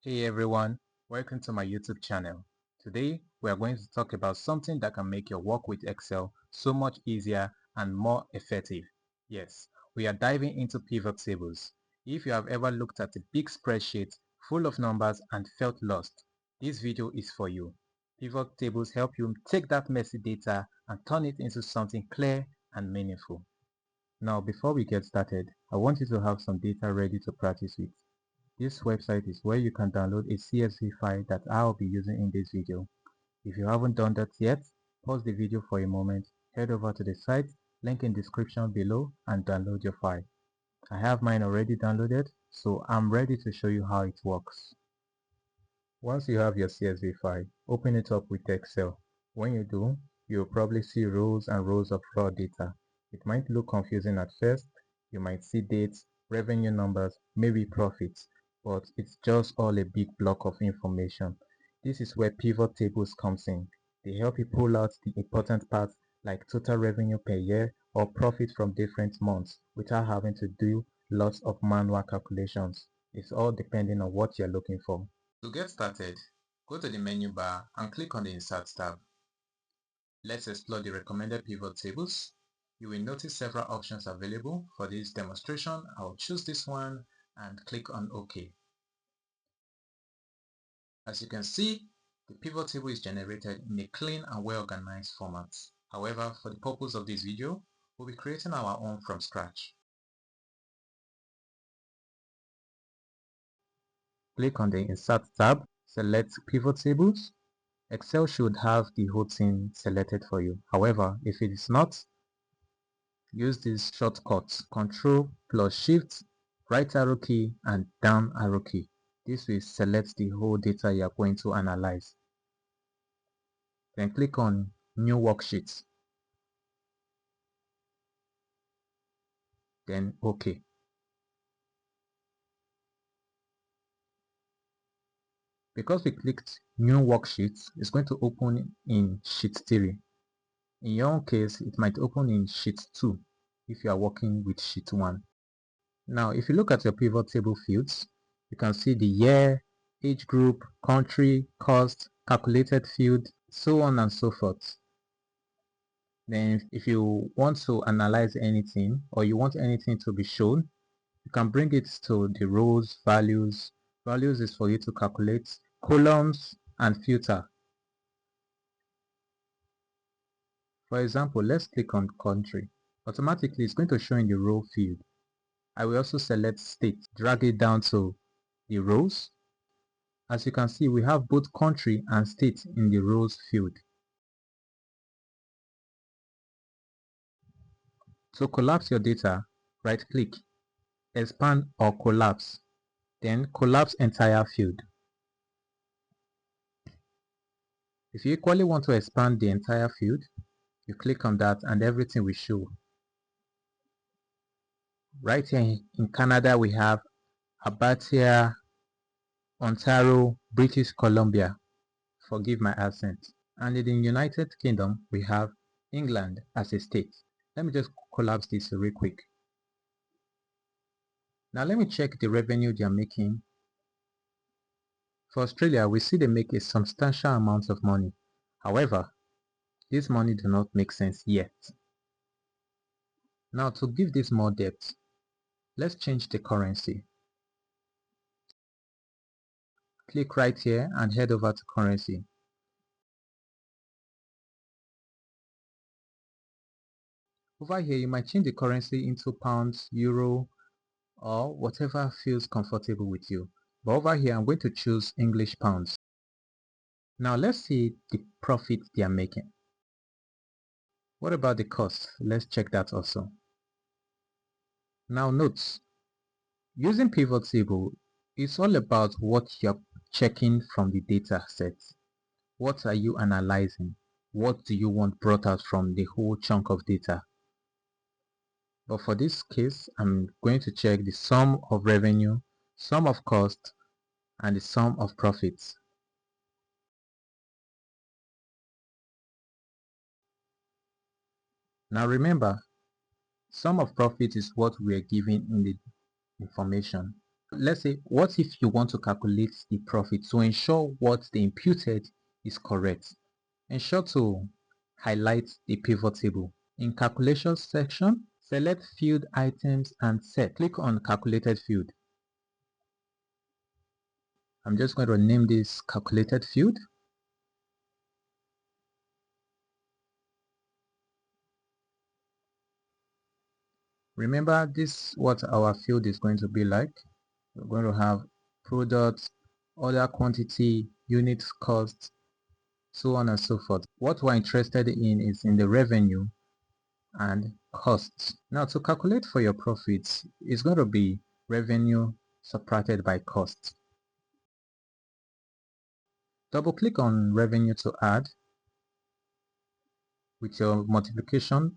Hey everyone, welcome to my YouTube channel. Today we are going to talk about something that can make your work with Excel so much easier and more effective. Yes, we are diving into pivot tables. If you have ever looked at a big spreadsheet full of numbers and felt lost, this video is for you. Pivot tables help you take that messy data and turn it into something clear and meaningful. Now before we get started, I want you to have some data ready to practice with. This website is where you can download a CSV file that I'll be using in this video. If you haven't done that yet, pause the video for a moment, head over to the site, link in description below and download your file. I have mine already downloaded, so I'm ready to show you how it works. Once you have your CSV file, open it up with Excel. When you do, you'll probably see rows and rows of raw data. It might look confusing at first. You might see dates, revenue numbers, maybe profits, but it's just all a big block of information. This is where pivot tables comes in. They help you pull out the important parts like total revenue per year or profit from different months without having to do lots of manual calculations. It's all depending on what you're looking for. To get started, go to the menu bar and click on the Insert tab. Let's explore the recommended pivot tables. You will notice several options available. For this demonstration, I'll choose this one and click on OK. As you can see, the pivot table is generated in a clean and well-organized format. However, for the purpose of this video, we'll be creating our own from scratch. Click on the Insert tab, select Pivot Tables. Excel should have the whole thing selected for you. However, if it is not, use these shortcuts Ctrl plus Shift, right arrow key and down arrow key. This will select the whole data you are going to analyze. Then click on New Worksheet. Then OK. Because we clicked New Worksheet, it's going to open in Sheet 3. In your own case, it might open in Sheet 2 if you are working with Sheet 1. Now, if you look at your pivot table fields, you can see the year, age group, country, cost, calculated field, so on and so forth. Then if you want to analyze anything or you want anything to be shown, you can bring it to the rows, values. Values is for you to calculate, columns and filter. For example, let's click on country. Automatically, it's going to show in the row field. I will also select state, drag it down to the rows. As you can see, we have both country and state in the rows field. To collapse your data, right-click, expand or collapse, then collapse entire field. If you equally want to expand the entire field, you click on that and everything will show. Right here in Canada, we have Alberta, Ontario, British Columbia. Forgive my accent. And in the United Kingdom, we have England as a state. Let me just collapse this real quick. Now let me check the revenue they are making. For Australia, we see they make a substantial amount of money. However, this money do not make sense yet. Now to give this more depth, let's change the currency. Click right here and head over to currency. Over here, you might change the currency into pounds, euro, or whatever feels comfortable with you. But over here, I'm going to choose English pounds. Now let's see the profit they are making. What about the cost? Let's check that also. Now note, using pivot table is all about what you're checking from the data set. What are you analyzing? What do you want brought out from the whole chunk of data? But for this case, I'm going to check the sum of revenue, sum of cost, and the sum of profits. Now remember, sum of profit is what we are given in the information, Let's say, what if you want to calculate the profit to ensure what the imputed is correct? Ensure to highlight the pivot table. In calculation section, select field items and set. Click on calculated field. I'm just going to name this calculated field. Remember, this what our field is going to be like. We're going to have products, order quantity, unit cost, so on and so forth. What we're interested in is in the revenue and costs. Now, to calculate for your profits, it's going to be revenue subtracted by cost. Double click on revenue to add with your multiplication,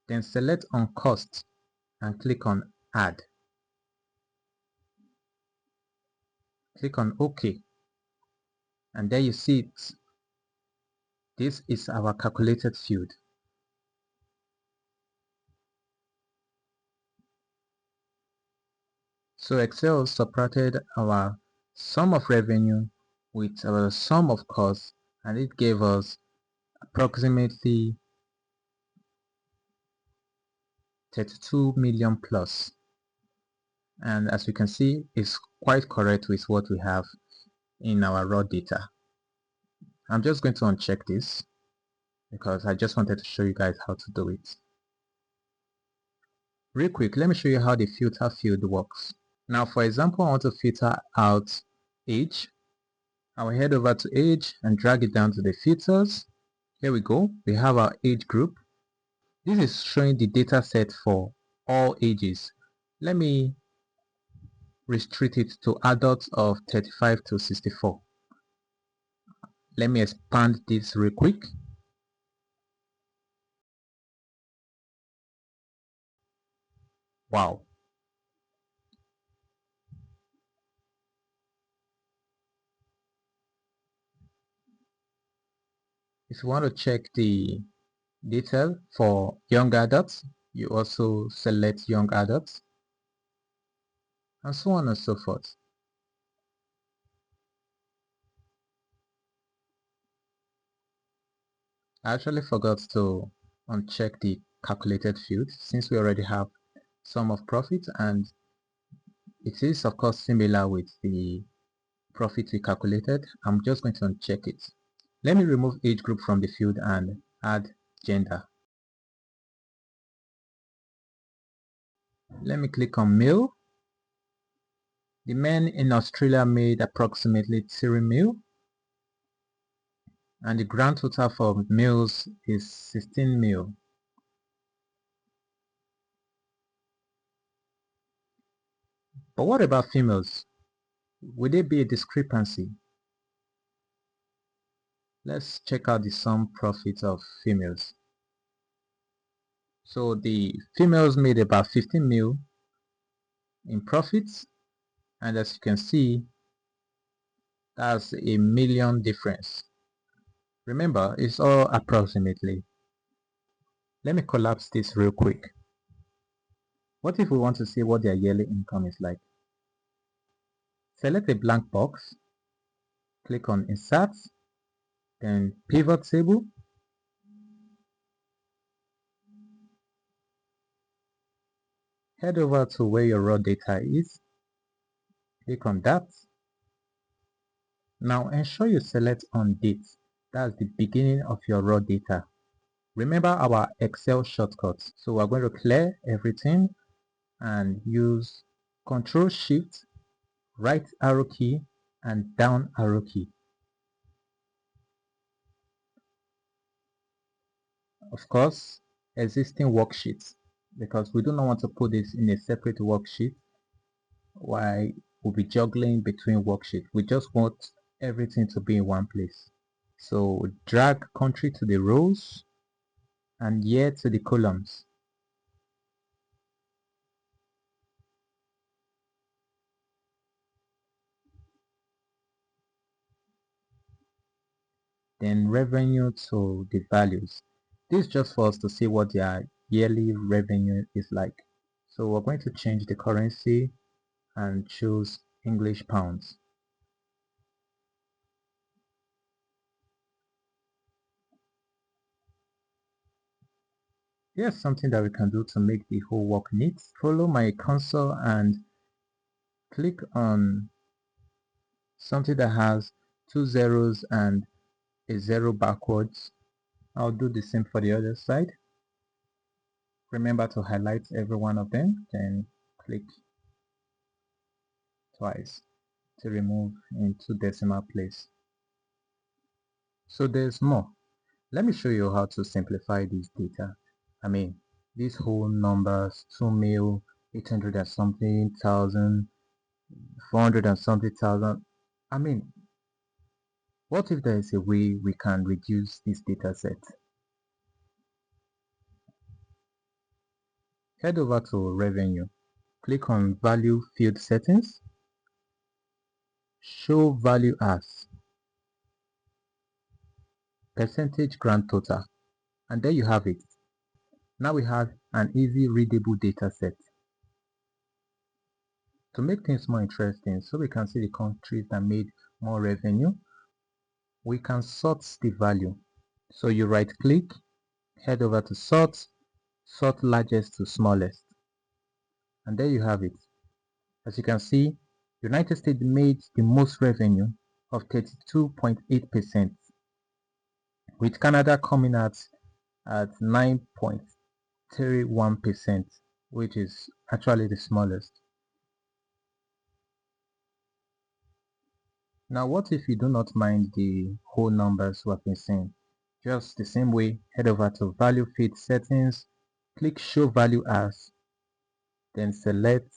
then select on cost and click on add. Click on OK, and there you see it. This is our calculated field. So Excel subtracted our sum of revenue with our sum of costs, and it gave us approximately 32 million plus. And as you can see, it's quite correct with what we have in our raw data. I'm just going to uncheck this because I just wanted to show you guys how to do it. Real quick, let me show you how the filter field works. Now, for example, I want to filter out age. I will head over to age and drag it down to the filters. Here we go. We have our age group. This is showing the data set for all ages. Let me restrict it to adults of 35 to 64. Let me expand this real quick. Wow. If you want to check the detail for young adults, you also select young adults, and so on and so forth. I actually forgot to uncheck the calculated field since we already have sum of profit, and it is of course similar with the profit we calculated. I'm just going to uncheck it. Let me remove age group from the field and add gender. Let me click on male. The men in Australia made approximately 3 mil, and the grand total for males is 16 mil. But what about females? Would there be a discrepancy? Let's check out the sum profit of females. So the females made about 15 mil in profits, and as you can see, that's a million difference. Remember, it's all approximately. Let me collapse this real quick. What if we want to see what their yearly income is like? Select a blank box, click on Insert, then Pivot Table. Head over to where your raw data is, click on that. Now ensure you select on Date. That's the beginning of your raw data. Remember our Excel shortcuts. So we're going to clear everything and use Control Shift, right arrow key, and down arrow key. Of course, existing worksheets, because we do not want to put this in a separate worksheet while we'll be juggling between worksheets. We just want everything to be in one place. So drag country to the rows and year to the columns. Then revenue to the values. This is just for us to see what their yearly revenue is like. So we're going to change the currency and choose English pounds. Here's something that we can do to make the whole work neat. Follow my console and click on something that has two zeros and a zero backwards. I'll do the same for the other side. Remember to highlight every one of them, then click twice to remove into decimal place. So there's more. Let me show you how to simplify this data. I mean, these whole numbers, 2 mil, 800 and something thousand, 400 and something thousand. I mean, what if there is a way we can reduce this data set? Head over to revenue, click on value field settings, show value as percentage grand total, and there you have it. Now we have an easy readable data set. To make things more interesting, so we can see the countries that made more revenue, we can sort the value. So you right click, head over to sort, sort largest to smallest, and there you have it. As you can see, United States made the most revenue of 32.8%, with Canada coming at 9.31%, which is actually the smallest. Now, what if you do not mind the whole numbers we have been seeing? Just the same way, head over to value field settings, click show value as, then select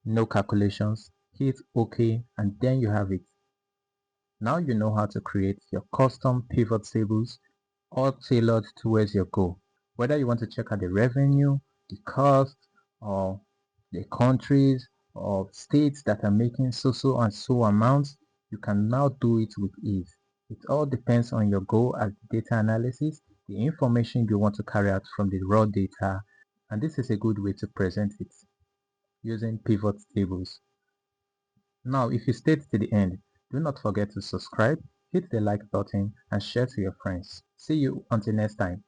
no calculations, hit OK, and then you have it. Now you know how to create your custom pivot tables all tailored towards your goal. Whether you want to check out the revenue, the cost, or the countries or states that are making so and so amounts, you can now do it with ease. It all depends on your goal as data analysis, the information you want to carry out from the raw data, and this is a good way to present it using pivot tables. Now, if you stayed to the end, do not forget to subscribe, hit the like button, and share to your friends. See you until next time.